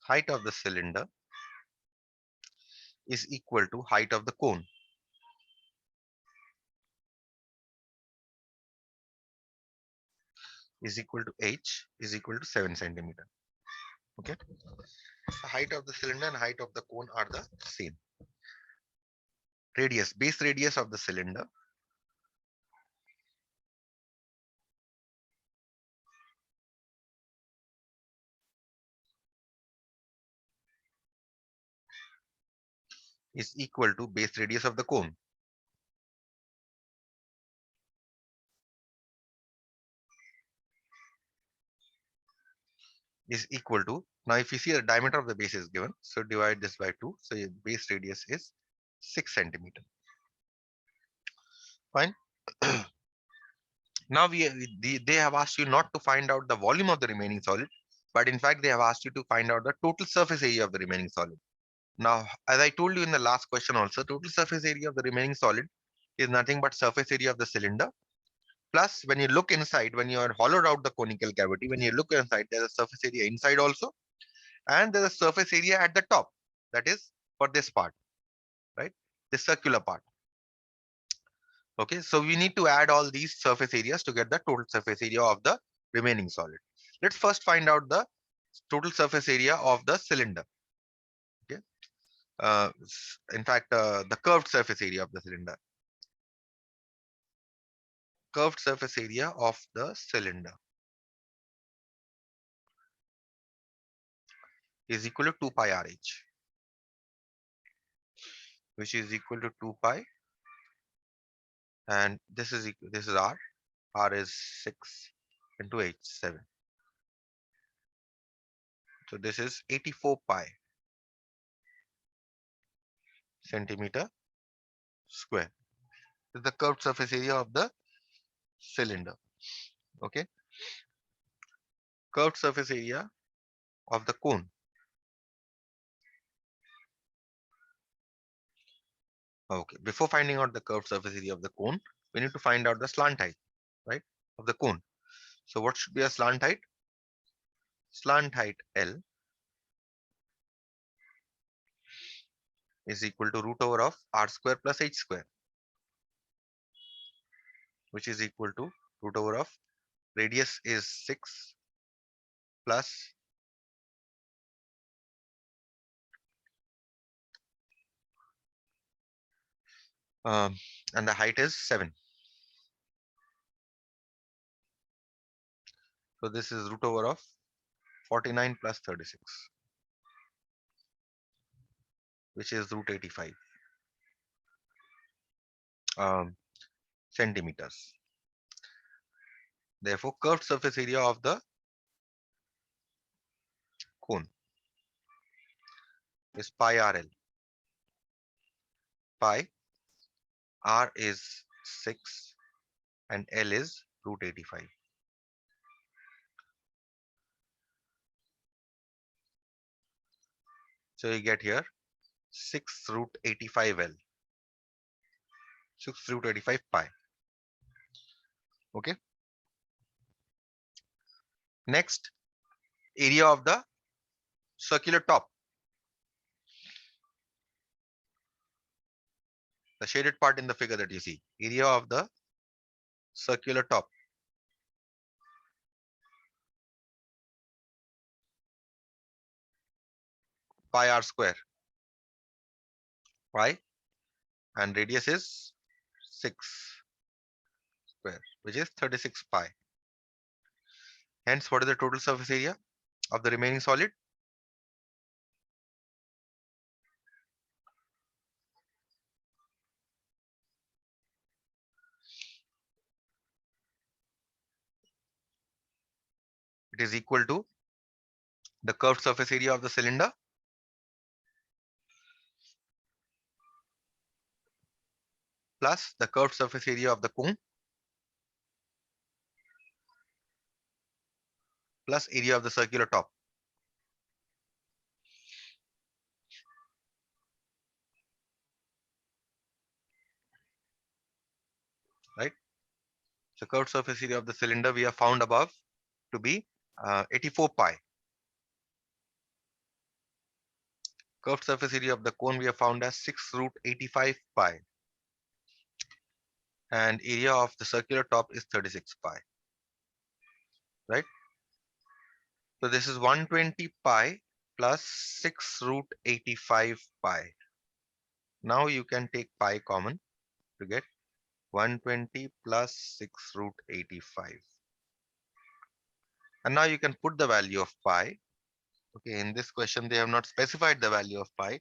height of the cylinder is equal to height of the cone. Is equal to h is equal to 7 centimeter. Okay. The height of the cylinder and height of the cone are the same. Radius, base radius of the cylinder is equal to base radius of the cone. Is equal to, now if you see the diameter of the base is given, so divide this by 2, so your base radius is 6 centimeter. Fine. Now they have asked you not to find out the volume of the remaining solid, but in fact they have asked you to find out the total surface area of the remaining solid. Now, as I told you in the last question also, total surface area of the remaining solid is nothing but surface area of the cylinder. Plus, when you look inside, when you are hollowed out the conical cavity, when you look inside, there's a surface area inside also, and there's a surface area at the top. That is for this part, right? This circular part. Okay, so we need to add all these surface areas to get the total surface area of the remaining solid. Let's first find out the total surface area of the cylinder. Okay, in fact, the curved surface area of the cylinder. Curved surface area of the cylinder is equal to 2 pi RH, which is equal to 2 pi, and this is R. R is 6 into H, 7. So this is 84 pi centimeter square. This is the curved surface area of the cylinder. Okay. Curved surface area of the cone. Okay. Before finding out the curved surface area of the cone, we need to find out the slant height, right, of the cone. So what should be a slant height? Slant height L is equal to root over of R square plus H square, which is equal to root over of radius is 6 plus and the height is 7. So this is root over of 49 plus 36, which is root 85 centimeters. Therefore, curved surface area of the cone is pi RL. Pi, R is 6 and L is root 85. So you get here 6 root 85 L. 6 root 85 pi. Okay. Next, area of the circular top. The shaded part in the figure that you see. Area of the circular top. Pi R square. Pi. And radius is 6 square, which is 36 pi. Hence, what is the total surface area of the remaining solid? It is equal to the curved surface area of the cylinder plus the curved surface area of the cone plus area of the circular top. Right? So curved surface area of the cylinder we have found above to be 84 pi. Curved surface area of the cone we have found as 6 root 85 pi. And area of the circular top is 36 pi. Right? So this is 120 pi plus 6 root 85 pi. Now you can take pi common to get 120 plus 6 root 85. And now you can put the value of pi. Okay, in this question, they have not specified the value of pi.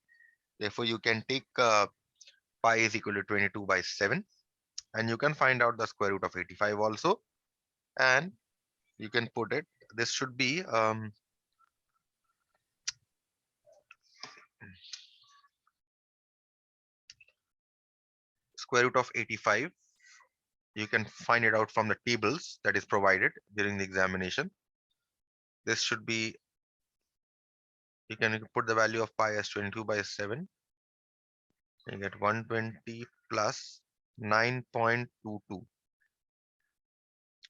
Therefore, you can take pi is equal to 22 by 7. And you can find out the square root of 85 also. And you can put it, this should be square root of 85. You can find it out from the tables that is provided during the examination. This should be, you can put the value of pi as 22 by 7. You get 120 plus 9.22.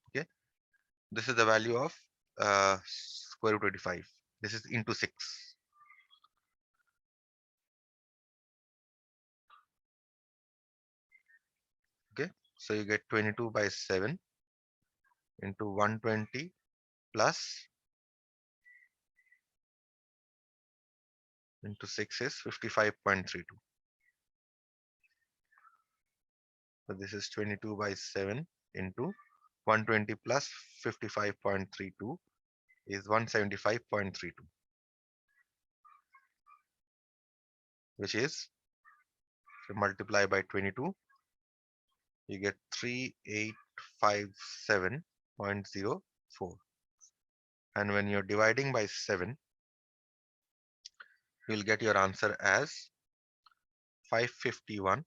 Okay, this is the value of square root 85. This is into 6. Okay, so you get 22 by 7 into 120 plus into 6 is 55.32. So this is 22 by 7 into 120 plus 55.32 is 175.32, which is, if you multiply by 22, you get 3857.04. And when you're dividing by 7, you'll get your answer as 551.01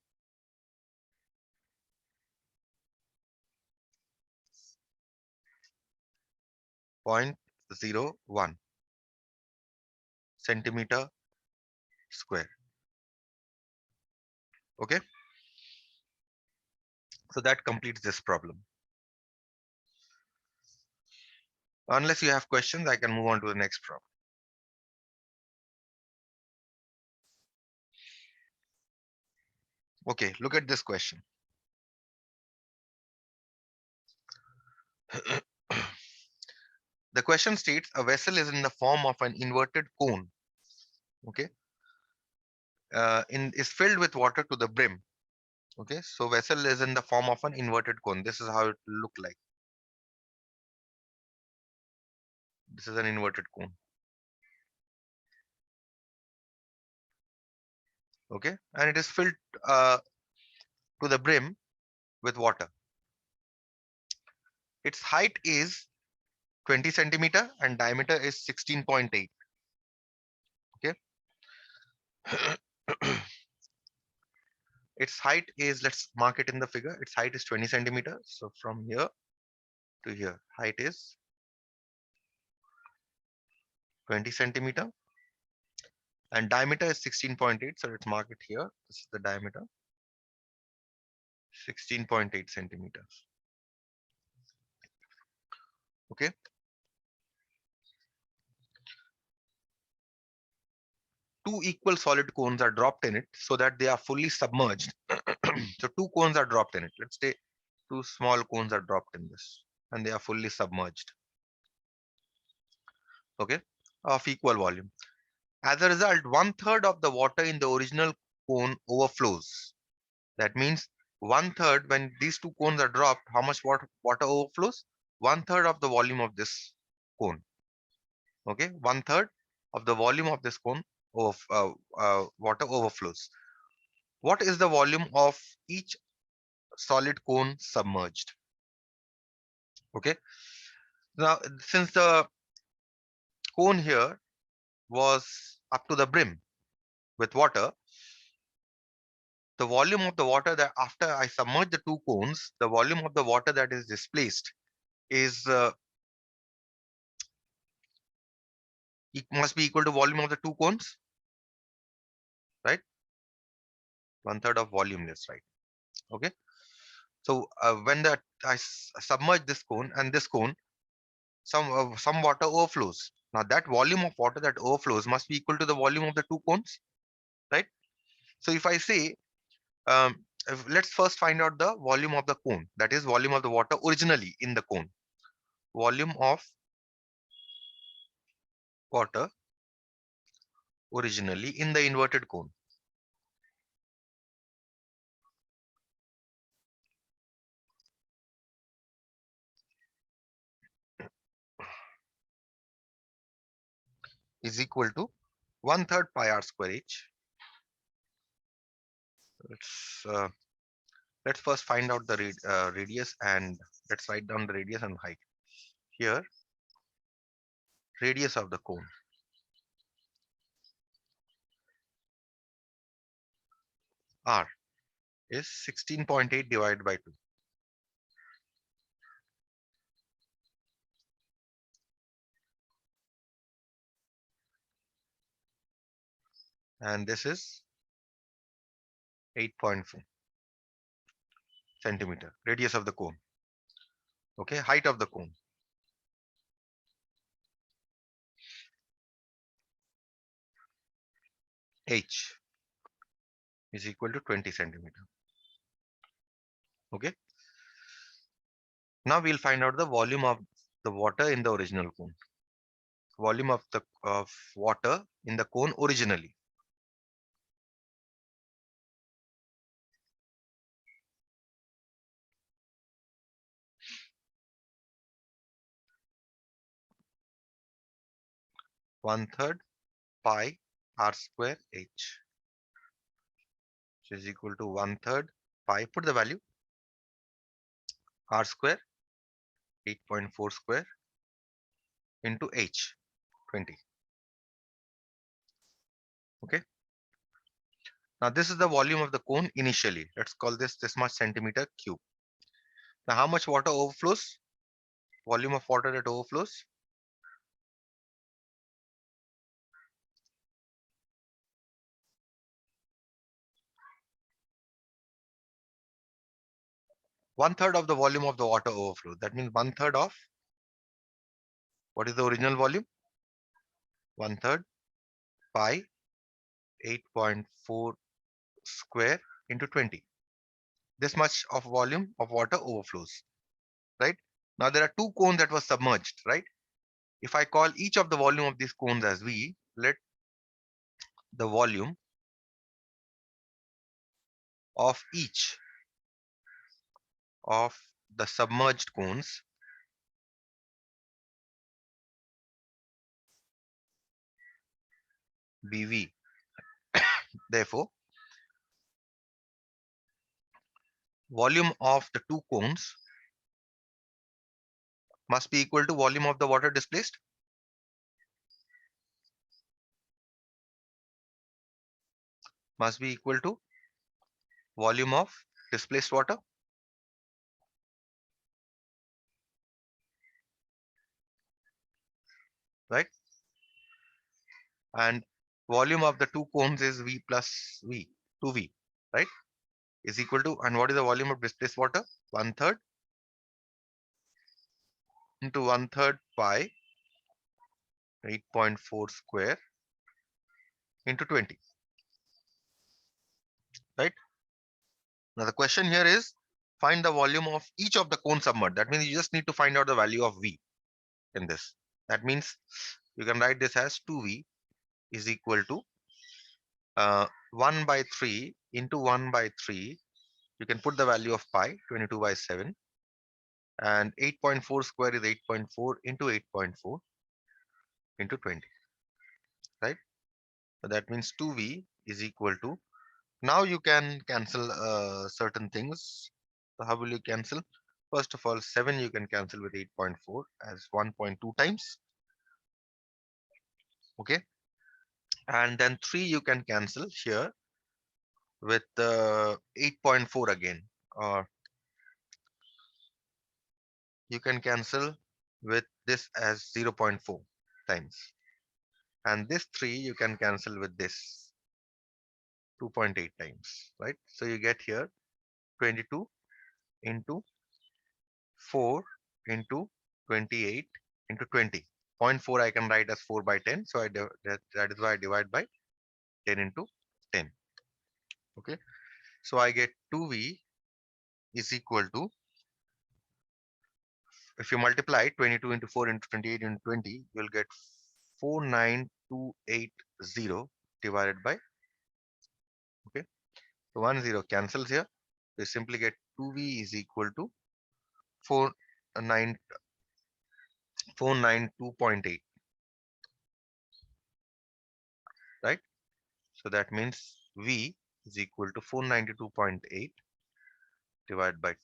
centimeter square. Okay, so that completes this problem. Unless you have questions, I can move on to the next problem. Okay, look at this question. The question states a vessel is in the form of an inverted cone. Okay, is filled with water to the brim. Okay, so vessel is in the form of an inverted cone. This is how it look like. This is an inverted cone. Okay, and it is filled to the brim with water. Its height is 20 centimeter and diameter is 16.8. Okay. Its height is, let's mark it in the figure. Its height is 20 centimeters. So from here to here, height is 20 centimeter and diameter is 16.8. So let's mark it here. This is the diameter, 16.8 centimeters. Okay. Two equal solid cones are dropped in it so that they are fully submerged. So two cones are dropped in it. Let's say two small cones are dropped in this and they are fully submerged. Okay, of equal volume. As a result, 1/3 of the water in the original cone overflows. That means 1/3, when these two cones are dropped, how much water overflows? 1/3 of the volume of this cone. Okay, 1/3 of the volume of this cone of water overflows. What is the volume of each solid cone submerged? Okay, now since the cone here was up to the brim with water, the volume of the water that after I submerge the two cones, the volume of the water that is displaced is it must be equal to volume of the two cones, right? 1/3 of volume is right. Okay. So when I submerge this cone and this cone, some water overflows. Now that volume of water that overflows must be equal to the volume of the two cones. So if I say, let's first find out the volume of the cone, that is volume of the water originally in the cone. Volume of water originally in the inverted cone is equal to 1/3 pi r square h. Let's let's first find out the radius, and let's write down the radius and height. Here, radius of the cone r is 16.8 divided by 2, and this is 8.4 centimeter. Radius of the cone. Okay, height of the cone h is equal to 20 centimeter. Okay. Now we'll find out the volume of the water in the original cone. Volume of water in the cone originally. One third pi r square h, which is equal to 1/3 pi. Put the value r square 8.4 square into h 20. Okay. Now this is the volume of the cone initially. Let's call this much centimeter cube. Now how much water overflows? Volume of water that overflows? One third of the volume of the water overflow. That means one third of what is the original volume? One third pi 8.4 square into 20. This much of volume of water overflows, right? Now there are two cones that were submerged, right? If I call each of the volume of these cones as V, let the volume of each of the submerged cones be V. Therefore, volume of the two cones must be equal to volume of the water displaced. Must be equal to volume of displaced water. Right? And volume of the two cones is V plus V, 2V, right? Is equal to, and what is the volume of displaced water? One third into one third pi 8.4 square into 20, right? Now the question here is find the volume of each of the cone submerged. That means you just need to find out the value of V in this. That means you can write this as 2V is equal to 1 by 3 into 1 by 3. You can put the value of pi 22 by 7, and 8.4 square is 8.4 into 8.4 into 20, right? So that means 2V is equal to, now you can cancel certain things. So how will you cancel? First of all, 7 you can cancel with 8.4 as 1.2 times. Okay. And then 3 you can cancel here with 8.4 again. Or you can cancel with this as 0.4 times. And this 3 you can cancel with this 2.8 times, right? So you get here 22 into 4 into 28 into 20. 0.4 I can write as 4 by 10. So that is why I divide by 10 into 10. Okay. So I get 2V is equal to, if you multiply 22 into 4 into 28 into 20, you'll get 49280 divided by, okay. So 10 cancels here. So you simply get 2V is equal to 49 492.8, right? So that means V is equal to 492.8 divided by 2,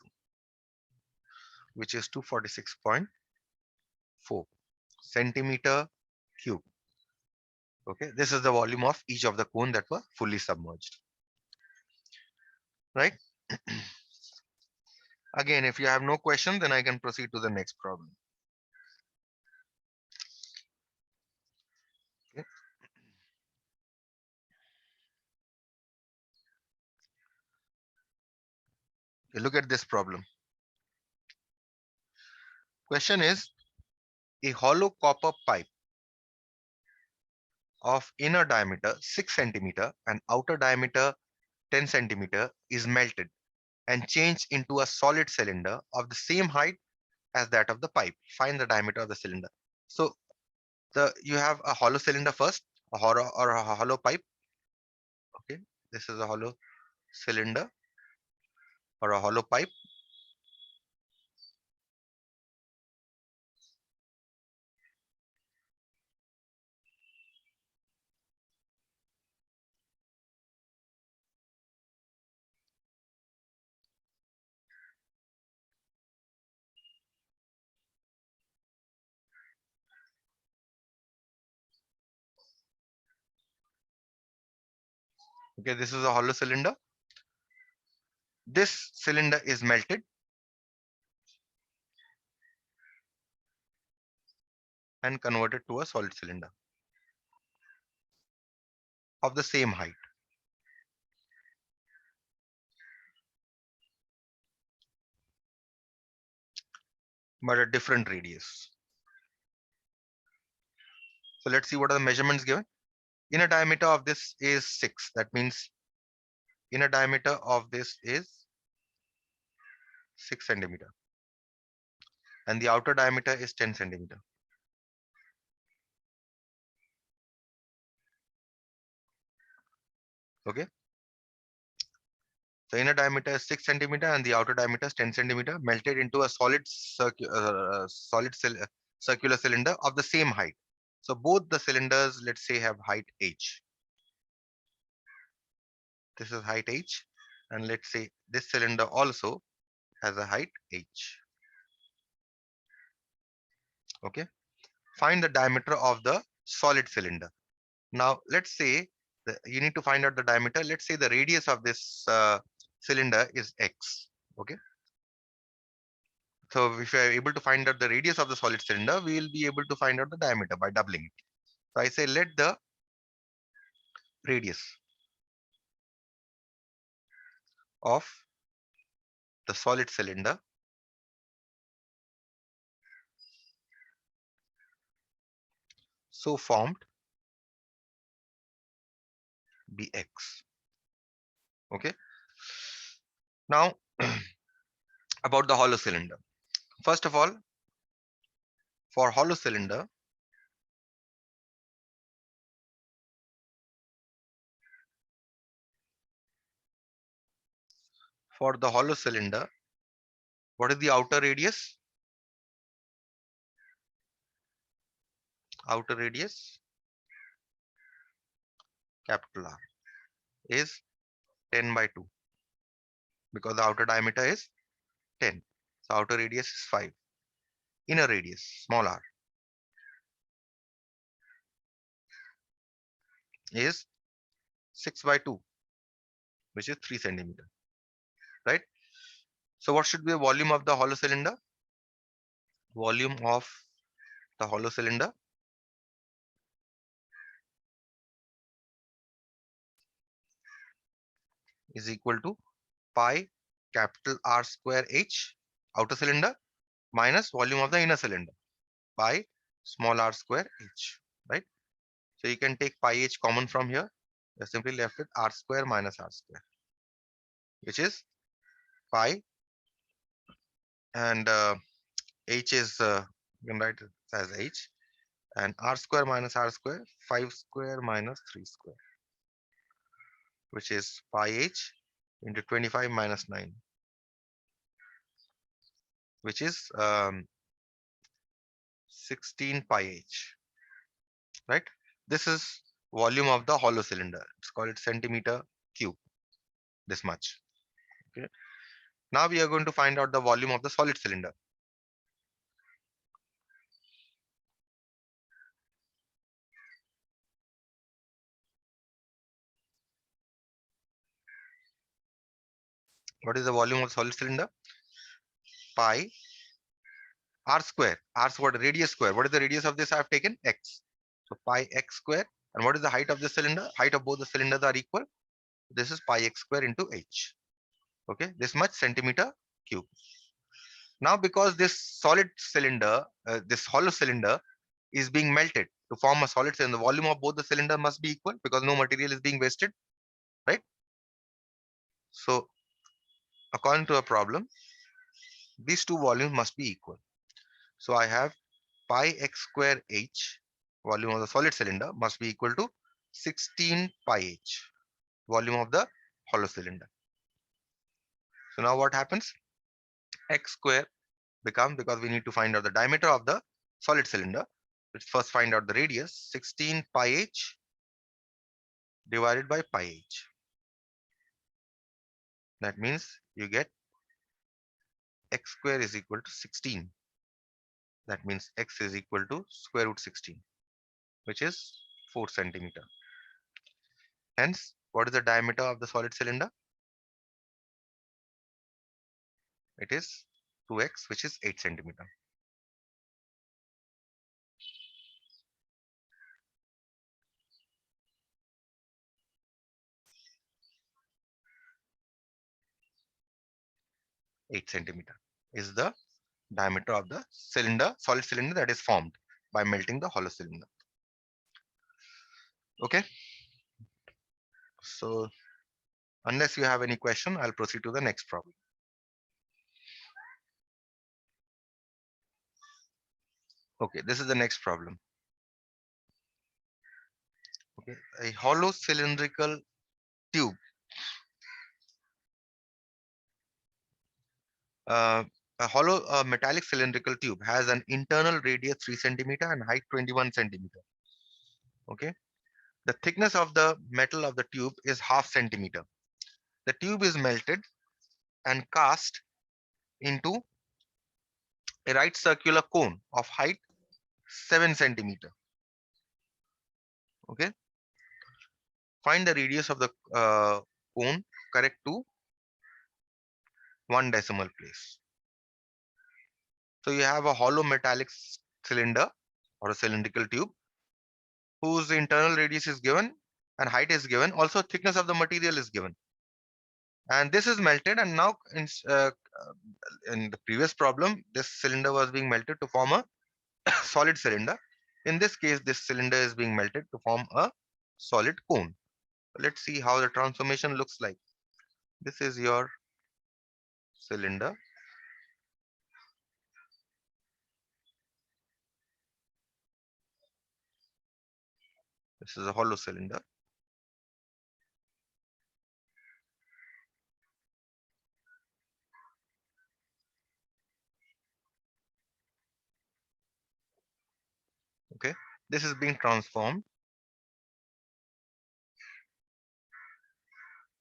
which is 246.4 centimeter cube. Okay, this is the volume of each of the cone that were fully submerged, right? Again, if you have no question, then I can proceed to the next problem. Okay. Okay, look at this problem. Question is, a hollow copper pipe of inner diameter 6 centimeter and outer diameter 10 centimeter is melted and changed into a solid cylinder of the same height as that of the pipe. Find the diameter of the cylinder. So you have a hollow cylinder first, a hollow pipe. Okay, this is a hollow cylinder or a hollow pipe. Okay, this is a hollow cylinder. This cylinder is melted and converted to a solid cylinder of the same height, but a different radius. So let's see what are the measurements given. Inner diameter of this is 6. That means inner diameter of this is 6 centimeter and the outer diameter is 10 centimeter. Okay. The inner diameter is 6 centimeter and the outer diameter is 10 centimeter, melted into a circular cylinder of the same height. So both the cylinders, let's say, have height h. This is height h, and let's say this cylinder also has a height h. Okay. Find the diameter of the solid cylinder. Now let's say you need to find out the diameter. Let's say the radius of this cylinder is x. Okay. So if we are able to find out the radius of the solid cylinder, we will be able to find out the diameter by doubling it. So I say let the radius of the solid cylinder so formed be x. Okay. Now about the hollow cylinder. First of all, for hollow cylinder, what is the outer radius? Outer radius, capital R, is 10 by 2 because the outer diameter is 10. So outer radius is 5. Inner radius, small r, is 6 by 2, which is 3 centimeter, right? So what should be the volume of the hollow cylinder? Volume of the hollow cylinder is equal to pi capital R square H, outer cylinder, minus volume of the inner cylinder by small r square H, right? So you can take pi H common from here. You're simply left with R square minus R square. which is pi, and h is you can write it as h, and r square minus r square, 5 square minus 3 square, which is pi h into 25 minus 9, which is 16 pi h, right? This is volume of the hollow cylinder. It's called centimeter cube, this much. Okay. Now we are going to find out the volume of the solid cylinder. What is the volume of the solid cylinder? Pi r square. R is what? Radius square. What is the radius of this? I have taken x. So pi x square. And what is the height of the cylinder? Height of both the cylinders are equal. This is pi x square into h. Okay, this much centimeter cube. Now, because this solid cylinder, this hollow cylinder is being melted to form a solid cylinder, the volume of both the cylinder must be equal because no material is being wasted, right? So, according to a problem, these two volumes must be equal. So, I have pi x square h, volume of the solid cylinder, must be equal to 16 pi h, volume of the hollow cylinder. So, now what happens? X square become, because we need to find out the diameter of the solid cylinder, let's first find out the radius. 16 pi h divided by pi h. That means you get x square is equal to 16. That means x is equal to square root 16, which is 4 centimeter. Hence, what is the diameter of the solid cylinder? It is 2x, which is 8 centimeter. Eight centimeter is the diameter of the cylinder, solid cylinder that is formed by melting the hollow cylinder. Okay. So, unless you have any question, I'll proceed to the next problem. Okay, this is the next problem. Okay, a hollow cylindrical tube. A hollow metallic cylindrical tube has an internal radius 3 centimeter and height 21 centimeter. Okay, the thickness of the metal of the tube is half centimeter. The tube is melted and cast into a right circular cone of height 7 centimeter. Okay, find the radius of the cone correct to 1 decimal place. So you have a hollow metallic cylinder or a cylindrical tube whose internal radius is given and height is given. Also, thickness of the material is given. And this is melted, and now in the previous problem, this cylinder was being melted to form a solid cylinder. In this case, this cylinder is being melted to form a solid cone. Let's see how the transformation looks like. This is your cylinder. This is a hollow cylinder. Okay, this is being transformed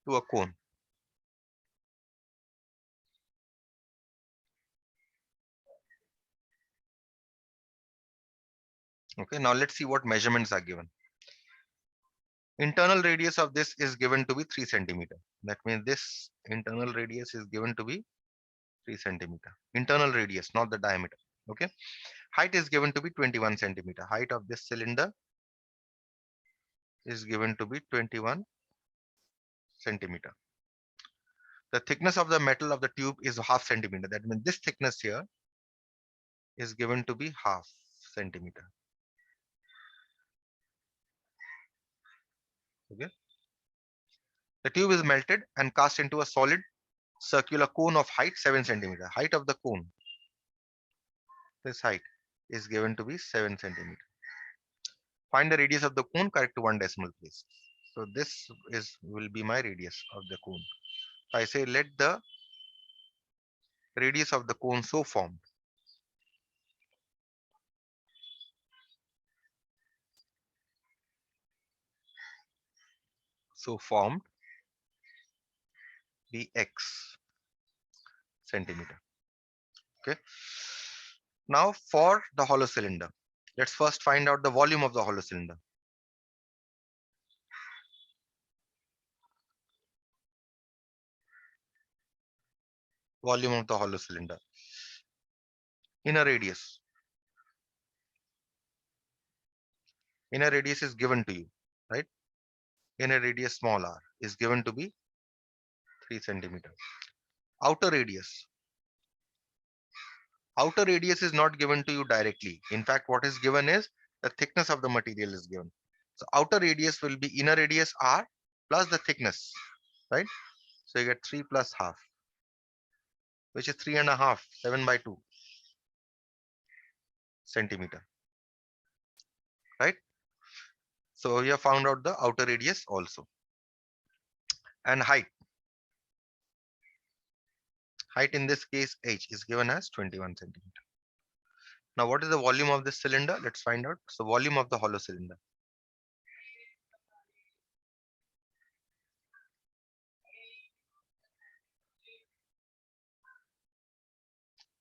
to a cone. Okay, now let's see what measurements are given. Internal radius of this is given to be 3 centimeter. That means this internal radius is given to be 3 centimeter. Internal radius, not the diameter. Okay. Height is given to be 21 centimeter. Height of this cylinder is given to be 21 centimeter. The thickness of the metal of the tube is half centimeter. That means this thickness here is given to be half centimeter. Okay. The tube is melted and cast into a solid circular cone of height 7 centimeter. Height of the cone, this height is given to be 7 centimeter. Find the radius of the cone, correct to one decimal place. So this is will be my radius of the cone. I say let the radius of the cone so formed be x centimeter. Okay. Now for the hollow cylinder, let's first find out the volume of the hollow cylinder. Volume of the hollow cylinder. Inner radius. Inner radius is given to you, right? Inner radius small r is given to be 3 centimeter. Outer radius. Outer radius is not given to you directly. In fact, what is given is the thickness of the material is given. So outer radius will be inner radius r plus the thickness, right? So you get 3 plus half, which is 3.5, 7 by 2 centimeter, right? So you have found out the outer radius also. And height. Height in this case, h is given as 21 centimeter. Now, what is the volume of this cylinder? Let's find out. So volume of the hollow cylinder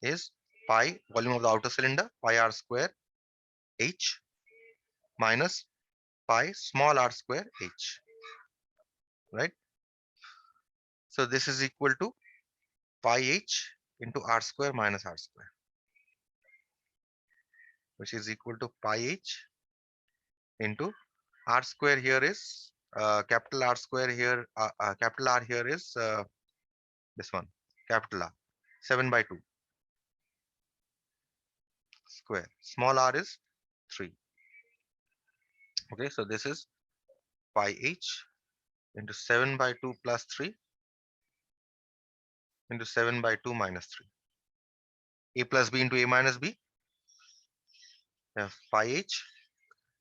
is pi, volume of the outer cylinder, pi r square h minus pi small r square h, right? So this is equal to pi h into r square minus r square, which is equal to pi h into r square here is capital R square here, capital R here is this one, capital R, 7 by 2 square. Small r is 3. Okay, so this is pi h into 7 by 2 plus 3 into 7 by 2 minus 3. A plus b into a minus b. Pi h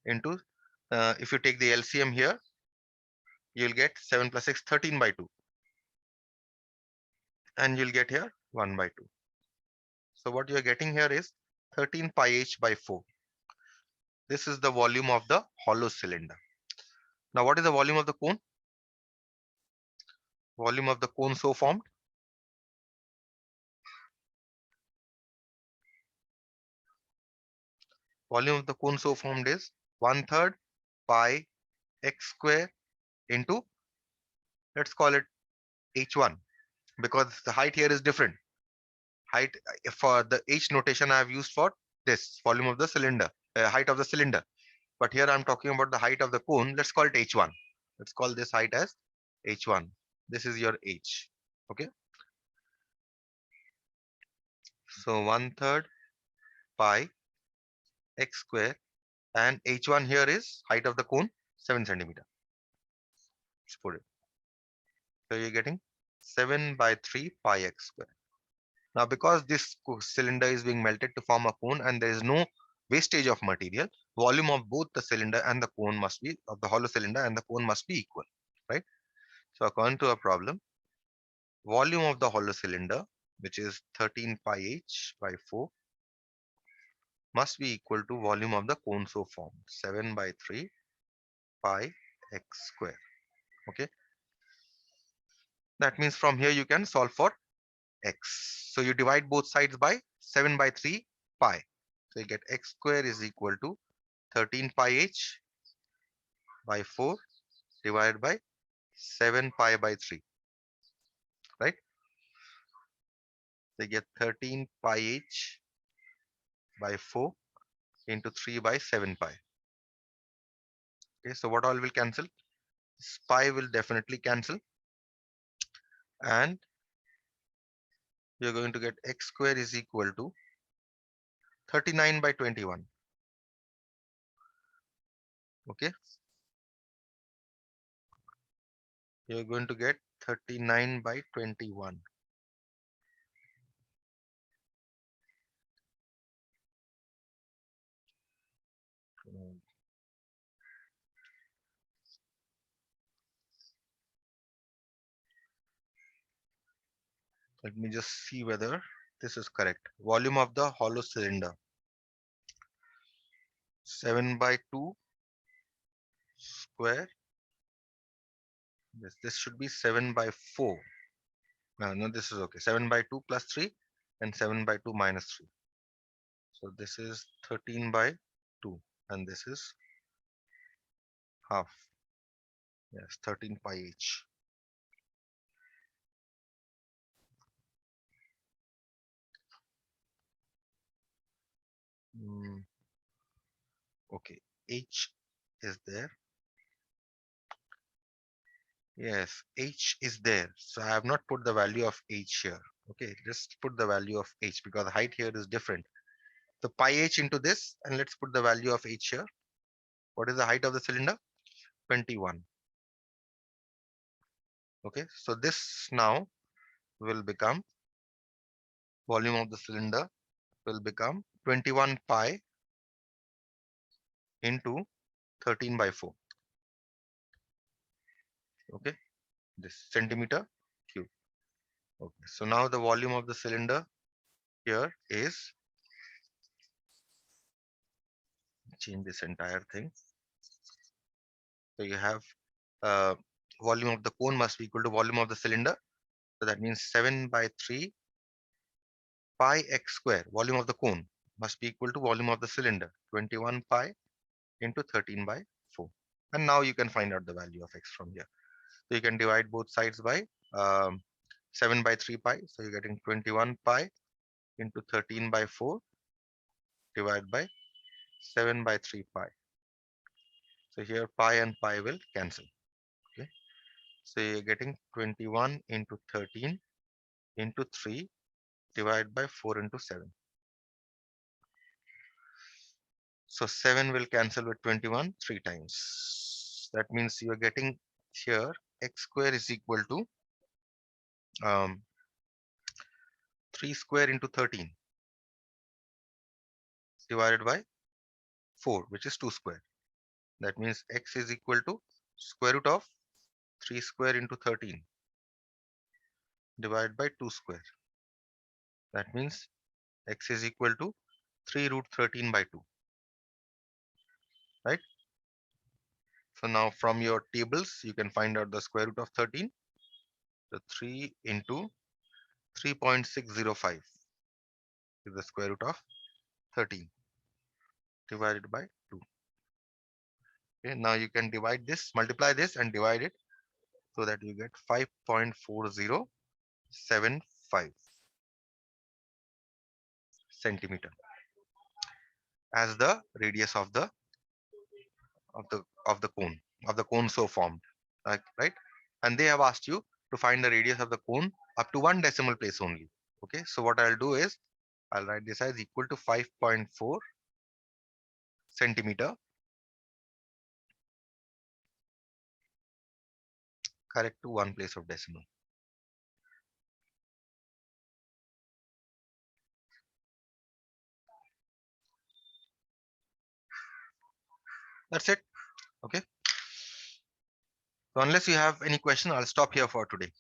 into, if you take the LCM here, you'll get 7 plus 6, 13 by 2. And you'll get here 1 by 2. So what you're getting here is 13 pi h by 4. This is the volume of the hollow cylinder. Now what is the volume of the cone? Volume of the cone so formed. Volume of the cone so formed is 1/3 pi x square into, let's call it h1, because the height here is different. Height for the h notation I have used for this volume of the cylinder, height of the cylinder. But here I'm talking about the height of the cone. Let's call it h1. Let's call this height as h1. This is your h. Okay. So 1/3 pi x square, and h1 here is height of the cone 7 centimeter. Let's put it. So you're getting 7 by 3 pi x square. Now, because this cylinder is being melted to form a cone and there is no wastage of material, volume of both the cylinder and the cone must be, of the hollow cylinder and the cone must be equal, right? So according to our problem, volume of the hollow cylinder, which is 13 pi h by 4, must be equal to volume of the cone so formed, 7 by 3 pi x square. Okay. That means from here you can solve for x. So you divide both sides by 7 by 3 pi. So you get x square is equal to 13 pi h by 4 divided by 7 pi by 3, right? So you get 13 pi h by 4 into 3 by 7 pi. Okay, so what all will cancel? This pi will definitely cancel, and you're going to get x square is equal to 39 by 21. Okay, you're going to get 39 by 21. Mm, Let me just see whether this is correct. Volume of the hollow cylinder 7 by 2 square. Yes, this should be 7 by 4. No, this is okay. 7 by 2 plus 3 and 7 by 2 minus 3. So this is 13 by 2 and this is half. Yes, 13 pi h. Mm, okay, h is there. Yes, h is there. So I have not put the value of h here. Okay, just put the value of h because the height here is different. So pi h into this, and let's put the value of h here. What is the height of the cylinder? 21. Okay, so this now will become volume of the cylinder will become 21 pi into 13 by 4. Okay, this centimeter cube. Okay, so now the volume of the cylinder here is, change this entire thing. So you have uh, volume of the cone must be equal to volume of the cylinder. So that means 7 by 3 pi x square, volume of the cone, must be equal to volume of the cylinder, 21 pi into 13 by 4. And now you can find out the value of x from here. So you can divide both sides by 7 by 3 pi. So you're getting 21 pi into 13 by 4 divided by 7 by 3 pi. So here pi and pi will cancel. Okay. So you're getting 21 into 13 into 3 divided by 4 into 7. So 7 will cancel with 21 3 times. That means you are getting here x square is equal to um, 3 square into 13 divided by 4, which is 2 square. That means x is equal to square root of 3 square into 13 divided by 2 square. That means x is equal to 3 root 13 by 2. Right? So now from your tables, you can find out the square root of 13. So 3 into 3.605 is the square root of 13 divided by 2. Okay, now you can divide this, multiply this and divide it so that you get 5.4075 centimeter as the radius of the cone so formed. Right? And they have asked you to find the radius of the cone up to 1 decimal place only. Okay, so what I'll do is I'll write this as equal to 5.4 centimeter, correct to 1 place of decimal. That's it. Okay. So unless you have any question, I'll stop here for today.